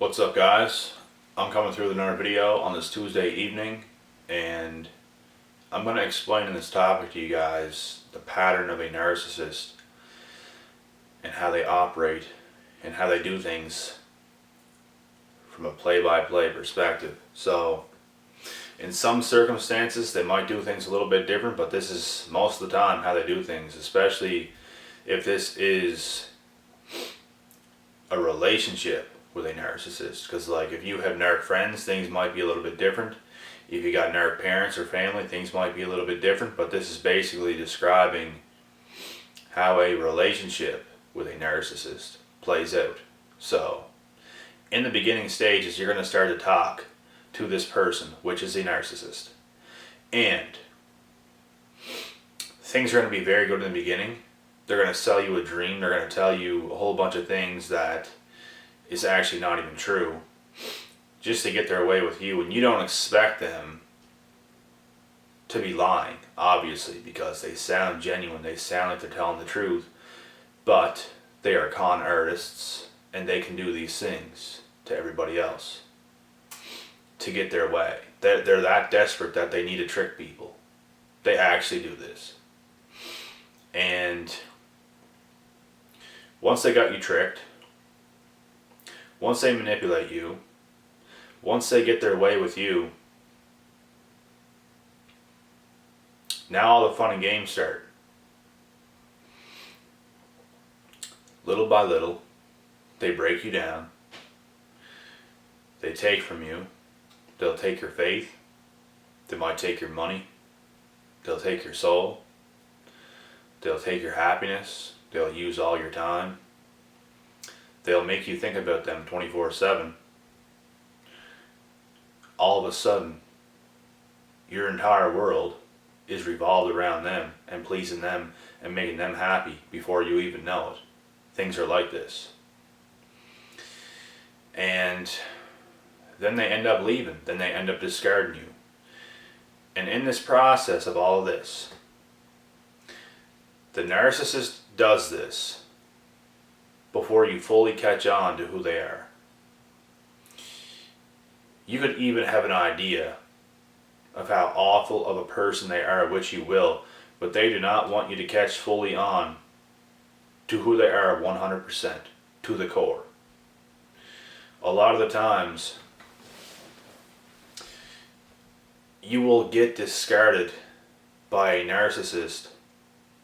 What's up, guys? I'm coming through with another video on this Tuesday evening, and I'm going to explain in this topic to you guys the pattern of a narcissist and how they operate and how they do things from a play-by-play perspective. So in some circumstances they might do things a little bit different, but this is most of the time how they do things, especially if this is a relationship with a narcissist. Because like if you have narc friends, things might be a little bit different. If you got narc parents or family, things might be a little bit different. But this is basically describing how a relationship with a narcissist plays out. So in the beginning stages, you're going to start to talk to this person, which is a narcissist, and things are going to be very good in the beginning. They're going to sell you a dream. They're going to tell you a whole bunch of things that is actually not even true, just to get their way with you. And you don't expect them to be lying, obviously, because they sound genuine. They sound like they're telling the truth. But they are con artists, and they can do these things to everybody else to get their way. They're that desperate that they need to trick people. They actually do this. And once they got you tricked, once they manipulate you, once they get their way with you, now all the fun and games start. Little by little, they break you down. They take from you. They'll take your faith. They might take your money. They'll take your soul. They'll take your happiness. They'll use all your time. They'll make you think about them 24/7. All of a sudden, your entire world is revolved around them and pleasing them and making them happy before you even know it. Things are like this. And then they end up leaving. Then they end up discarding you. And in this process of all of this, the narcissist does this before you fully catch on to who they are. You could even have an idea of how awful of a person they are, which you will, but they do not want you to catch fully on to who they are 100%, to the core. A lot of the times, you will get discarded by a narcissist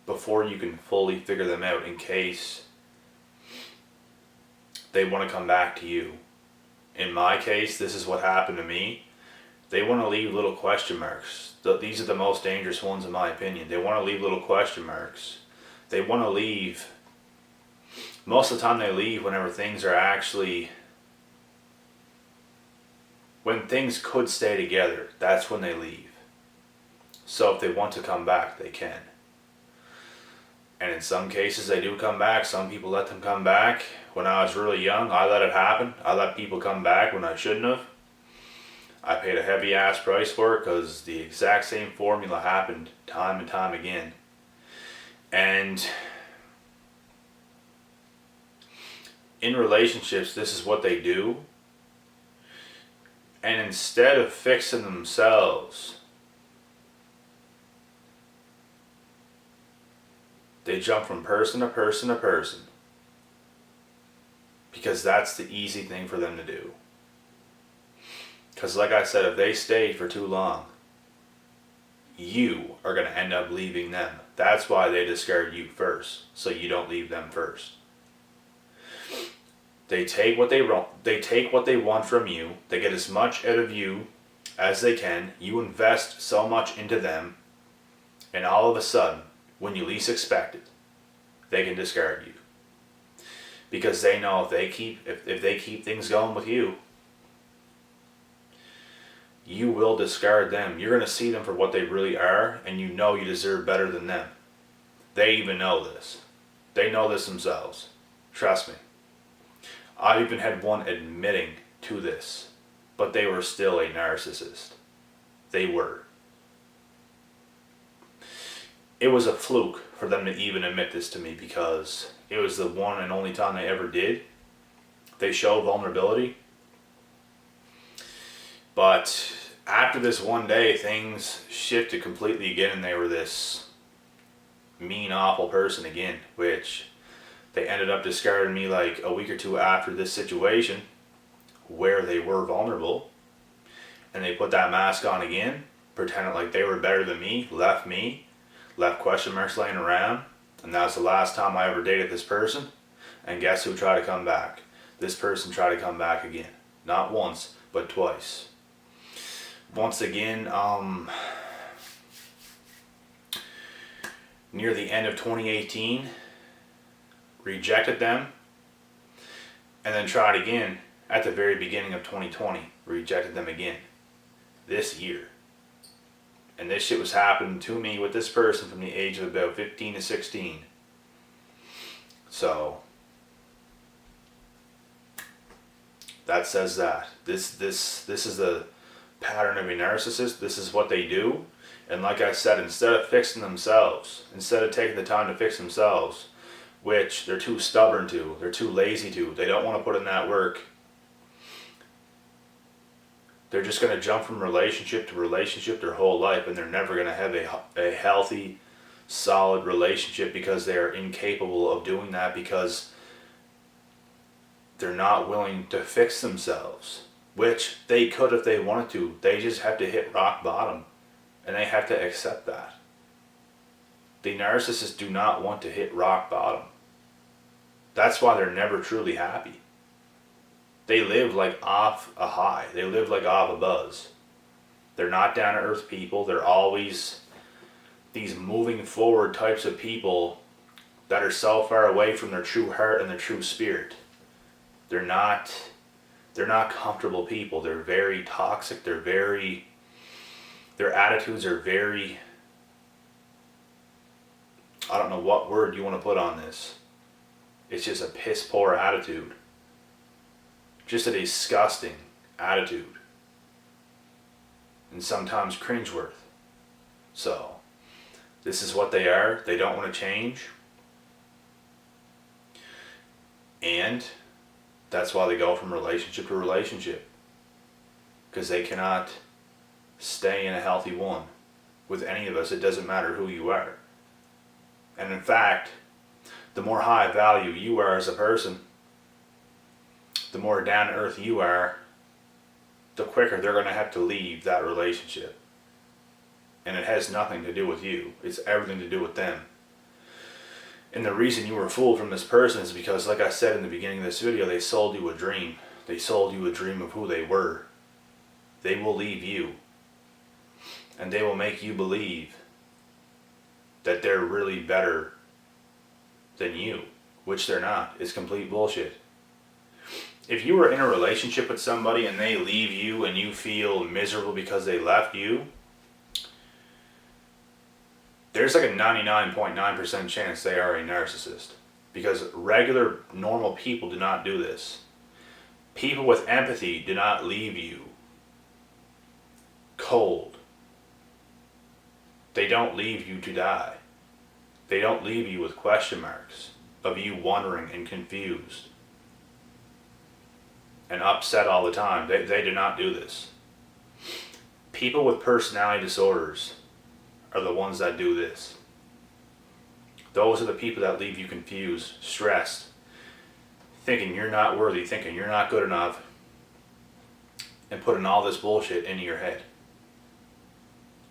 before you can fully figure them out, in case they want to come back to you. In my case, this is what happened to me. They want to leave little question marks. These are the most dangerous ones in my opinion. They want to leave little question marks. They want to leave. Most of the time they leave whenever things are actually, when things could stay together, that's when they leave. So if they want to come back, they can. And in some cases they do come back. Some people let them come back. When I was really young, I let it happen. I let people come back when I shouldn't have. I paid a heavy ass price for it, because the exact same formula happened time and time again. And in relationships, this is what they do. And instead of fixing themselves, they jump from person to person to person, because that's the easy thing for them to do. Because like I said, if they stay for too long, you are going to end up leaving them. That's why they discard you first, so you don't leave them first. They take what they want. They take what they want from you. They get as much out of you as they can. You invest so much into them, and all of a sudden, when you least expect it, they can discard you. Because they know if they keep things going with you, you will discard them. You're going to see them for what they really are, and you know you deserve better than them. They even know this. They know this themselves. Trust me. I've even had one admitting to this, but they were still a narcissist. They were. It was a fluke for them to even admit this to me, because it was the one and only time they ever did. They show vulnerability, But after this one day, things shifted completely again, and they were this mean, awful person again, which they ended up discarding me like a week or two after this situation where they were vulnerable, and they put that mask on again, pretended like they were better than me, left question marks laying around, and that was the last time I ever dated this person. And guess who tried to come back? This person tried to come back again. Not once, but twice. Once again, near the end of 2018, rejected them, and then tried again at the very beginning of 2020, rejected them again this year. And this shit was happening to me with this person from the age of about 15 to 16. So that says that this is the pattern of a narcissist. This is what they do. And like I said, instead of fixing themselves, instead of taking the time to fix themselves, which they're too stubborn to, they're too lazy to, they don't want to put in that work, they're just going to jump from relationship to relationship their whole life, and they're never going to have a healthy, solid relationship because they are incapable of doing that, because they're not willing to fix themselves, which they could if they wanted to. They just have to hit rock bottom, and they have to accept that. The narcissists do not want to hit rock bottom. That's why they're never truly happy. They live like off a high. They live like off a buzz. They're not down to earth people. They're always these moving forward types of people that are so far away from their true heart and their true spirit. They're not comfortable people. They're very toxic. Their attitudes are very, I don't know what word you want to put on this. It's just a piss poor attitude. Just a disgusting attitude. And sometimes cringeworthy. So, this is what they are. They don't want to change. And that's why they go from relationship to relationship. Because they cannot stay in a healthy one with any of us. It doesn't matter who you are. And in fact, the more high value you are as a person, the more down to earth you are, the quicker they're going to have to leave that relationship. And it has nothing to do with you. It's everything to do with them. And the reason you were fooled from this person is because, like I said in the beginning of this video, they sold you a dream. They sold you a dream of who they were. They will leave you. And they will make you believe that they're really better than you, which they're not. It's complete bullshit. If you were in a relationship with somebody and they leave you and you feel miserable because they left you, there's like a 99.9% chance they are a narcissist. Because regular, normal people do not do this. People with empathy do not leave you cold. They don't leave you to die. They don't leave you with question marks of you wondering and confused and upset all the time. They do not do this. People with personality disorders are the ones that do this. Those are the people that leave you confused, stressed, thinking you're not worthy, thinking you're not good enough, and putting all this bullshit into your head.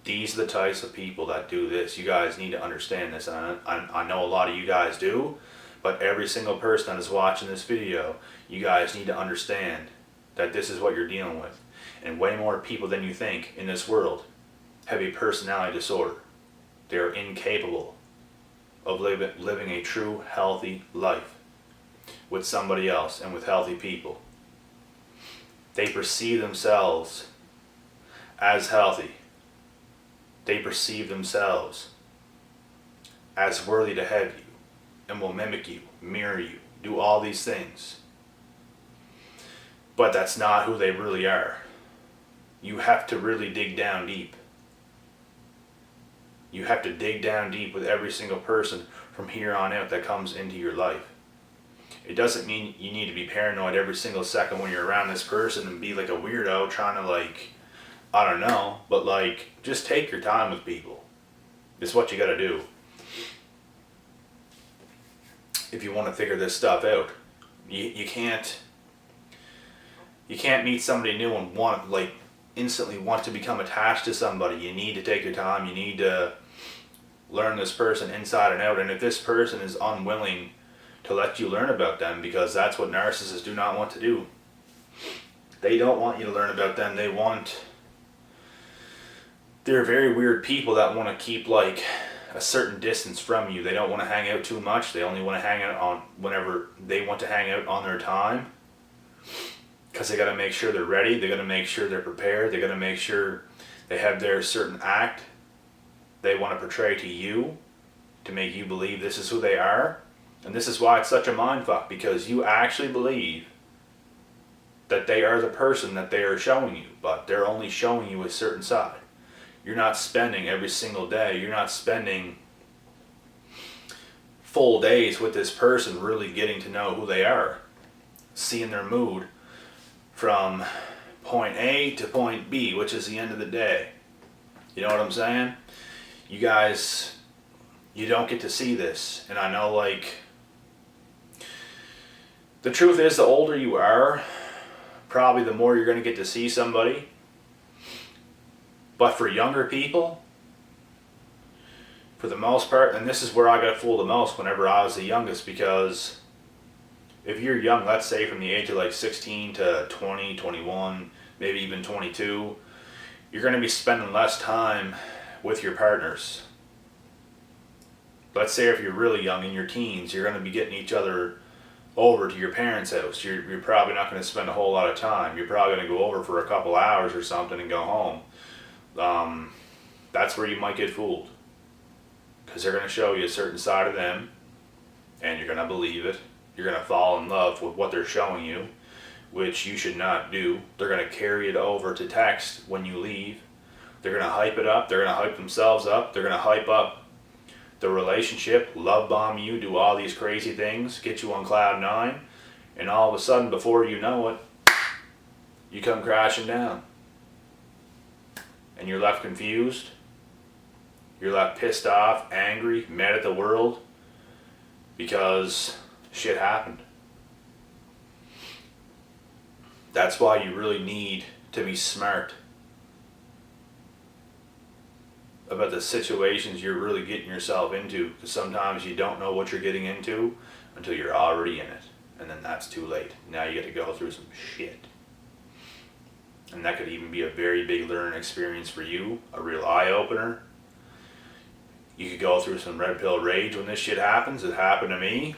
These are the types of people that do this. You guys need to understand this. And I know a lot of you guys do, but every single person that is watching this video, you guys need to understand that this is what you're dealing with. And way more people than you think in this world have a personality disorder. They are incapable of living a true, healthy life with somebody else and with healthy people. They perceive themselves as healthy. They perceive themselves as worthy to have you and will mimic you, mirror you, do all these things. But that's not who they really are. You have to really dig down deep. You have to dig down deep with every single person from here on out that comes into your life. It doesn't mean you need to be paranoid every single second when you're around this person and be like a weirdo trying to like, I don't know, but like just take your time with people. It's what you gotta do if you want to figure this stuff out. You can't meet somebody new and instantly want to become attached to somebody. You need to take your time. You need to learn this person inside and out. And if this person is unwilling to let you learn about them, because that's what narcissists do not want to do. They don't want you to learn about them. They're very weird people that want to keep like a certain distance from you. They don't want to hang out too much. They only want to hang out on whenever they want to hang out on their time. Because they got to make sure they're ready. They got to make sure they're prepared. They got to make sure they have their certain act they want to portray to you to make you believe this is who they are. And this is why it's such a mindfuck, because you actually believe that they are the person that they are showing you, but they're only showing you a certain side. You're not spending every single day, you're not spending full days with this person really getting to know who they are, seeing their mood from point A to point B, which is the end of the day. You know what I'm saying? You guys, you don't get to see this. And I know, like, the truth is, the older you are, probably the more you're going to get to see somebody. But for younger people, for the most part, and this is where I got fooled the most whenever I was the youngest, because if you're young, let's say from the age of like 16 to 20, 21, maybe even 22, you're going to be spending less time with your partners. Let's say if you're really young, in your teens, you're going to be getting each other over to your parents' house. You're probably not going to spend a whole lot of time. You're probably going to go over for a couple hours or something and go home. That's where you might get fooled, because they're going to show you a certain side of them and you're going to believe it. You're going to fall in love with what they're showing you, which you should not do. They're going to carry it over to text when you leave. They're going to hype it up. They're going to hype themselves up. They're going to hype up the relationship, love bomb you, do all these crazy things, get you on cloud 9, and all of a sudden, before you know it, you come crashing down. And you're left confused. You're left pissed off, angry, mad at the world, because shit happened. That's why you really need to be smart about the situations you're really getting yourself into, because sometimes you don't know what you're getting into until you're already in it, and then that's too late. Now you get to go through some shit. And that could even be a very big learning experience for you, a real eye-opener. You could go through some red pill rage when this shit happens. It happened to me.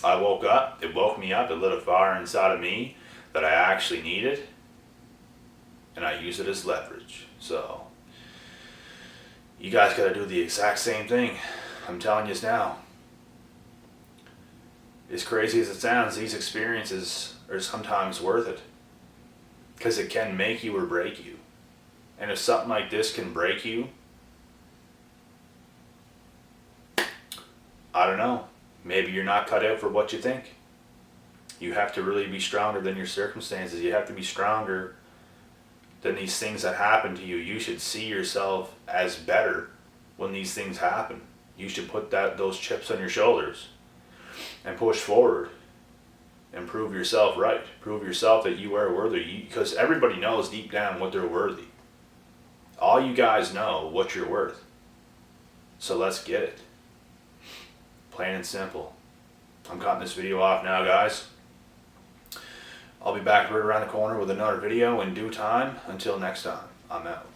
I woke up, it woke me up, it lit a fire inside of me that I actually needed, and I use it as leverage. So you guys got to do the exact same thing. I'm telling you this now. As crazy as it sounds, these experiences are sometimes worth it, because it can make you or break you. And if something like this can break you, I don't know, maybe you're not cut out for what you think. You have to really be stronger than your circumstances. You have to be stronger than these things that happen to you. You should see yourself as better when these things happen. You should put those chips on your shoulders and push forward and prove yourself right. Prove yourself that you are worthy, because everybody knows deep down what they're worthy. All you guys know what you're worth. So let's get it. Plain and simple. I'm cutting this video off now, guys. I'll be back right around the corner with another video in due time. Until next time, I'm out.